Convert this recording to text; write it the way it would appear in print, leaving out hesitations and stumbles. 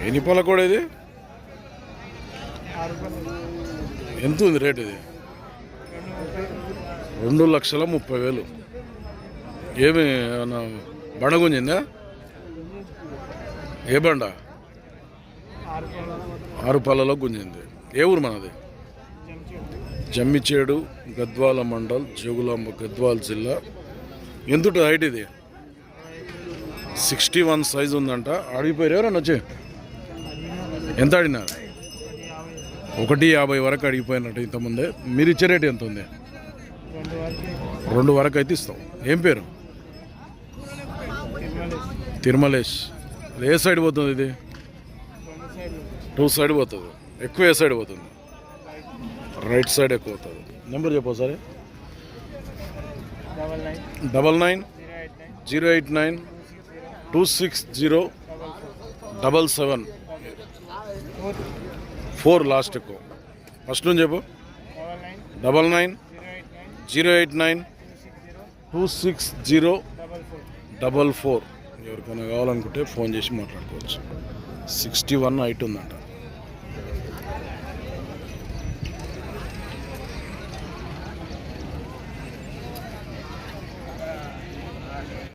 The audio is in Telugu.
ఎన్ని పళ్ళ కూడా ఇది ఎంత ఉంది రేట్? ఇది 2,30,000. ఏమి బండ గుంజిందా? ఏ బండ? 6 పళ్ళలో గుంజింది. ఏ ఊరు మనది? జమ్మిచేడు, గద్వాల మండల్, జోగులాంబ, గద్వాల జిల్లా. ఎంత హైట్ ఇది? 61 సైజు ఉందంట. అడిగిపోయారు ఎవరన్నా వచ్చి? ఎంత అడిగినారు? 1,50 వరకు అడిగిపోయినట్టు ఇంతకుముందే. మీరు ఇచ్చే రేటు ఎంత ఉంది? 2 వరకు అయితే ఇస్తాం. ఏం పేరు? తిరుమలేష్. ఏ సైడ్ పోతుంది ఇది? 2 సైడ్ పోతుంది. ఎక్కువ ఏ సైడ్ పోతుంది? రైట్ సైడ్ ఎక్కువ అవుతుంది. నెంబర్ చెప్పు సరే. 99-089-260-77 4 లాస్ట్ ఎక్కువ. ఫస్ట్ నుంచి చెప్పు. 99-089-260-44. ఎవరికైనా కావాలనుకుంటే ఫోన్ చేసి మాట్లాడుకోవచ్చు. 61 హైట్ ఉందంట.